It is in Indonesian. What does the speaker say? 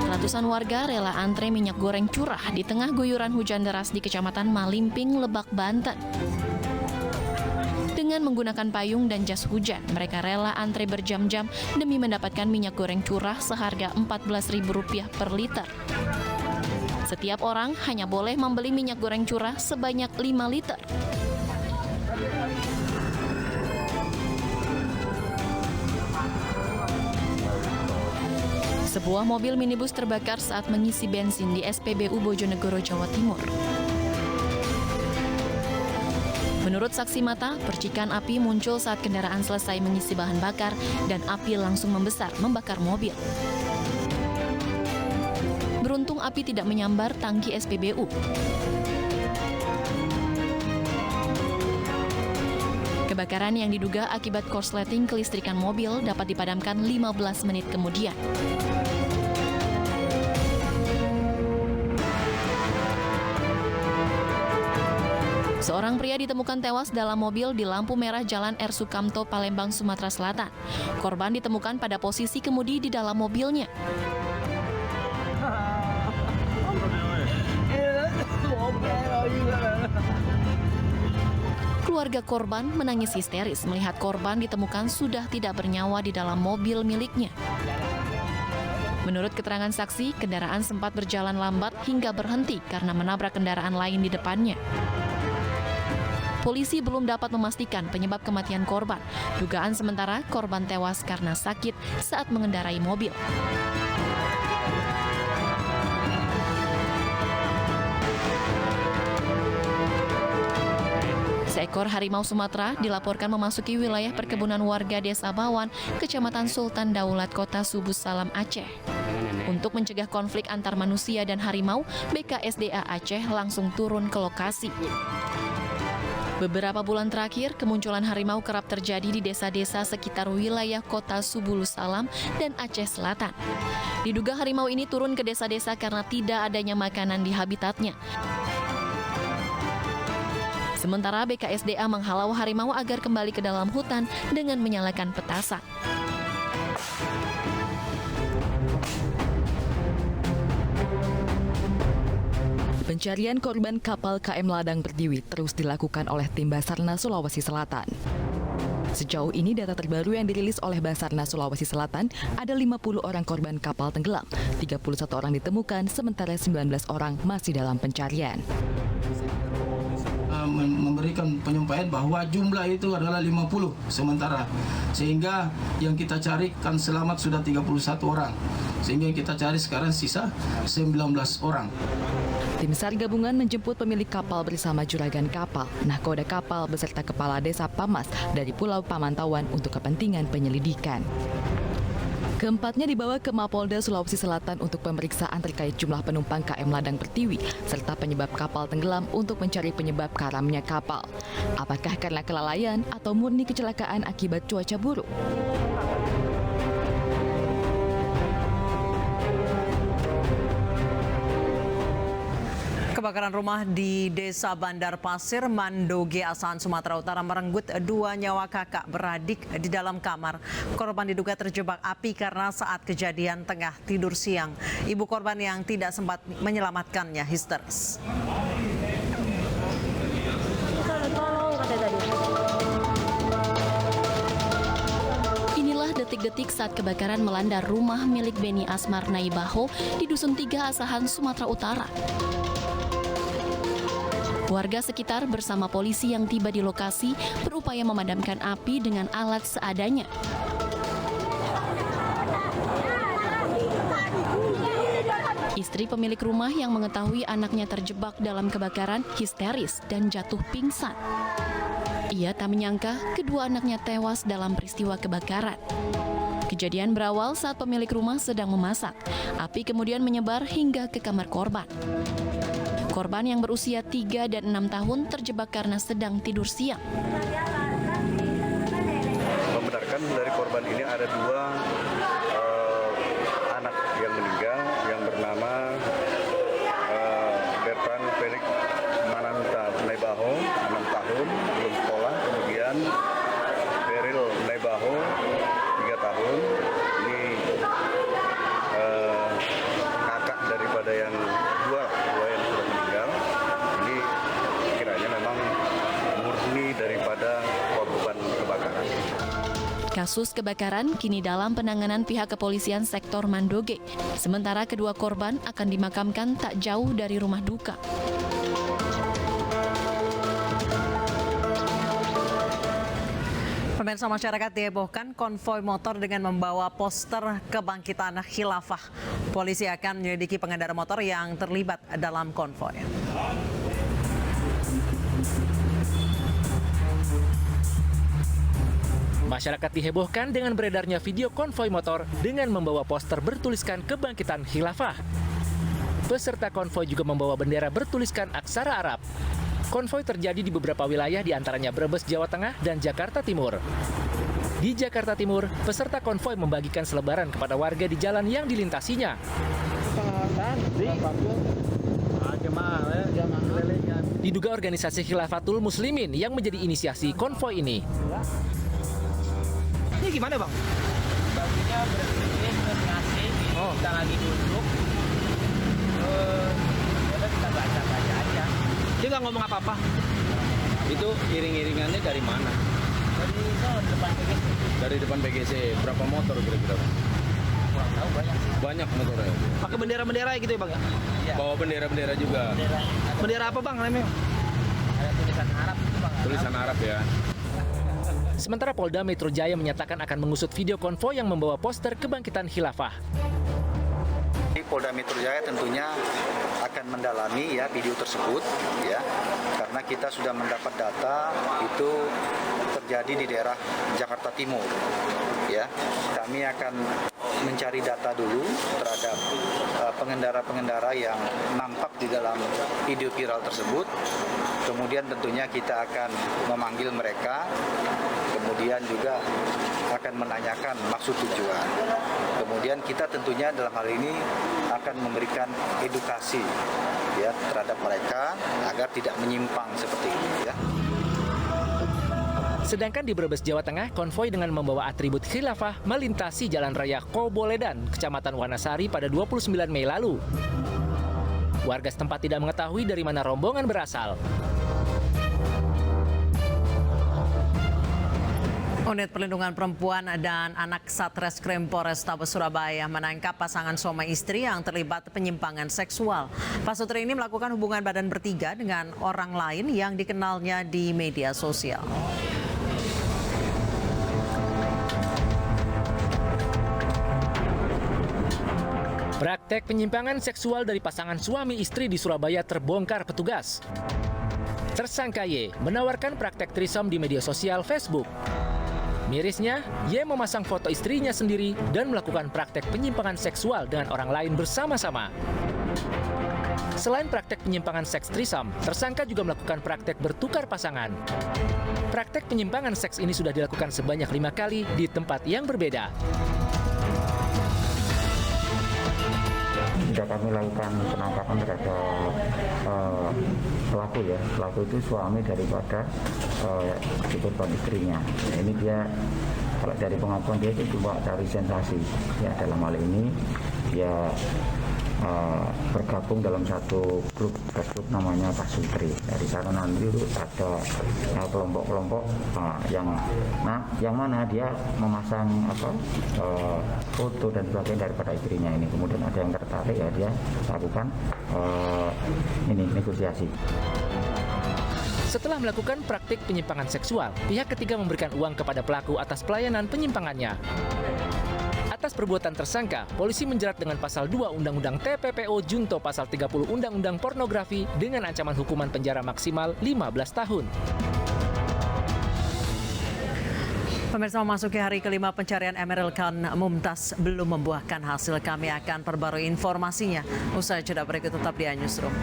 Ratusan warga rela antre minyak goreng curah di tengah guyuran hujan deras di Kecamatan Malimping, Lebak, Banten. Dengan menggunakan payung dan jas hujan, mereka rela antre berjam-jam demi mendapatkan minyak goreng curah seharga Rp14.000 per liter. Setiap orang hanya boleh membeli minyak goreng curah sebanyak 5 liter. Sebuah mobil minibus terbakar saat mengisi bensin di SPBU Bojonegoro, Jawa Timur. Menurut saksi mata, percikan api muncul saat kendaraan selesai mengisi bahan bakar dan api langsung membesar membakar mobil. Beruntung api tidak menyambar tangki SPBU. Kebakaran yang diduga akibat korsleting kelistrikan mobil dapat dipadamkan 15 menit kemudian. Seorang pria ditemukan tewas dalam mobil di lampu merah Jalan R. Sukamto, Palembang, Sumatera Selatan. Korban ditemukan pada posisi kemudi di dalam mobilnya. Keluarga korban menangis histeris melihat korban ditemukan sudah tidak bernyawa di dalam mobil miliknya. Menurut keterangan saksi, kendaraan sempat berjalan lambat hingga berhenti karena menabrak kendaraan lain di depannya. Polisi belum dapat memastikan penyebab kematian korban. Dugaan sementara korban tewas karena sakit saat mengendarai mobil. Seekor harimau Sumatera dilaporkan memasuki wilayah perkebunan warga Desa Bawan, Kecamatan Sultan Daulat, Kota Subus Salam, Aceh. Untuk mencegah konflik antar manusia dan harimau, BKSDA Aceh langsung turun ke lokasi. Beberapa bulan terakhir, kemunculan harimau kerap terjadi di desa-desa sekitar wilayah Kota Subulus Salam dan Aceh Selatan. Diduga harimau ini turun ke desa-desa karena tidak adanya makanan di habitatnya. Sementara BKSDA menghalau harimau agar kembali ke dalam hutan dengan menyalakan petasan. Pencarian korban kapal KM Ladang Pertiwi terus dilakukan oleh tim Basarnas Sulawesi Selatan. Sejauh ini data terbaru yang dirilis oleh Basarnas Sulawesi Selatan ada 50 orang korban kapal tenggelam, 31 orang ditemukan, sementara 19 orang masih dalam pencarian. Memberikan penyampaian bahwa jumlah itu adalah 50 sementara, sehingga yang kita carikan selamat sudah 31 orang, sehingga yang kita cari sekarang sisa 19 orang. Tim SAR gabungan menjemput pemilik kapal bersama juragan kapal, nahkoda kapal beserta kepala desa Pamas dari Pulau Pamantauan untuk kepentingan penyelidikan. Keempatnya dibawa ke Mapolda Sulawesi Selatan untuk pemeriksaan terkait jumlah penumpang KM Ladang Pertiwi serta penyebab kapal tenggelam untuk mencari penyebab karamnya kapal. Apakah karena kelalaian atau murni kecelakaan akibat cuaca buruk? Kebakaran rumah di Desa Bandar Pasir, Mandoge, Asahan, Sumatera Utara merenggut 2 nyawa kakak beradik di dalam kamar. Korban diduga terjebak api karena saat kejadian tengah tidur siang. Ibu korban yang tidak sempat menyelamatkannya histeris. Inilah detik-detik saat kebakaran melanda rumah milik Beni Asmar Naibaho di Dusun 3 Asahan, Sumatera Utara. Warga sekitar bersama polisi yang tiba di lokasi berupaya memadamkan api dengan alat seadanya. Istri pemilik rumah yang mengetahui anaknya terjebak dalam kebakaran histeris dan jatuh pingsan. Ia tak menyangka kedua anaknya tewas dalam peristiwa kebakaran. Kejadian berawal saat pemilik rumah sedang memasak. Api kemudian menyebar hingga ke kamar korban. Korban yang berusia 3 dan 6 tahun terjebak karena sedang tidur siang. Membenarkan dari korban ini ada 2 anak yang meninggal yang bernama Bertan Felix Mananta Naibaho 6 tahun belum sekolah, kemudian Beril Naibaho 3 tahun, Kasus kebakaran kini dalam penanganan pihak kepolisian sektor Mandoge. Sementara kedua korban akan dimakamkan tak jauh dari rumah duka. Pemirsa, masyarakat dihebohkan konvoi motor dengan membawa poster kebangkitan khilafah. Polisi akan menyelidiki pengendara motor yang terlibat dalam konvoi. Masyarakat dihebohkan dengan beredarnya video konvoi motor dengan membawa poster bertuliskan kebangkitan khilafah. Peserta konvoi juga membawa bendera bertuliskan aksara Arab. Konvoi terjadi di beberapa wilayah di antaranya Brebes, Jawa Tengah, dan Jakarta Timur. Di Jakarta Timur, peserta konvoi membagikan selebaran kepada warga di jalan yang dilintasinya. Diduga organisasi Khilafatul Muslimin yang menjadi inisiasi konvoi ini. Ini gimana, Bang? Baginya berkeliling ngasih, kita lagi duduk, terus kita baca-baca aja. Dia nggak ngomong apa-apa. Itu iring-iringannya dari mana? Dari depan PGC. Dari depan PGC, berapa motor kira-kira? Kurang tahu banyak sih. Banyak motornya. Pakai bendera-bendera gitu ya, Bang ya? Ya. Bawa bendera-bendera juga. Bendera apa, Bang? Namanya? Ada tulisan Arab itu, Bang. Tulisan Arab ya. Sementara Polda Metro Jaya menyatakan akan mengusut video konvoi yang membawa poster kebangkitan khilafah. Polda Metro Jaya tentunya akan mendalami ya video tersebut ya, karena kita sudah mendapat data itu terjadi di daerah Jakarta Timur ya. Kami akan mencari data dulu terhadap pengendara-pengendara yang nampak di dalam video viral tersebut. Kemudian tentunya kita akan memanggil mereka, kemudian juga akan menanyakan maksud tujuan. Kemudian kita tentunya dalam hal ini akan memberikan edukasi ya terhadap mereka agar tidak menyimpang seperti ini ya. Sedangkan di Brebes, Jawa Tengah, konvoi dengan membawa atribut khilafah melintasi Jalan Raya Koboledan, Kecamatan Wanasari pada 29 Mei lalu. Warga setempat tidak mengetahui dari mana rombongan berasal. Unit Perlindungan Perempuan dan Anak Satreskrim Polrestabes Surabaya menangkap pasangan suami istri yang terlibat penyimpangan seksual. Pasutri ini melakukan hubungan badan bertiga dengan orang lain yang dikenalnya di media sosial. Praktek penyimpangan seksual dari pasangan suami istri di Surabaya terbongkar petugas. Tersangka Y menawarkan praktek threesome di media sosial Facebook. Mirisnya, Y memasang foto istrinya sendiri dan melakukan praktek penyimpangan seksual dengan orang lain bersama-sama. Selain praktek penyimpangan seks threesome, tersangka juga melakukan praktek bertukar pasangan. Praktek penyimpangan seks ini sudah dilakukan sebanyak 5 kali di tempat yang berbeda. Sudah kami lakukan penangkapan terhadap pelaku ya. Pelaku itu suami daripada korban istrinya. Nah, ini dia, kalau dari pengakuan dia itu cuma cari sensasi. Ya, dalam hal ini dia bergabung dalam satu grup Facebook namanya Pasutri. Dari sana nanti itu ada kelompok-kelompok yang mana dia memasang foto dan sebagainya daripada istrinya ini. Kemudian ada yang tertarik ya dia lakukan negosiasi. Setelah melakukan praktik penyimpangan seksual, pihak ketiga memberikan uang kepada pelaku atas pelayanan penyimpangannya. Atas perbuatan tersangka, polisi menjerat dengan pasal 2 Undang-Undang TPPO junto pasal 30 Undang-Undang Pornografi dengan ancaman hukuman penjara maksimal 15 tahun. Pemirsa, memasuki hari kelima pencarian Emeril Khan Mumtaz belum membuahkan hasil. Kami akan perbarui informasinya. Usai jeda berikut tetap di Newsroom.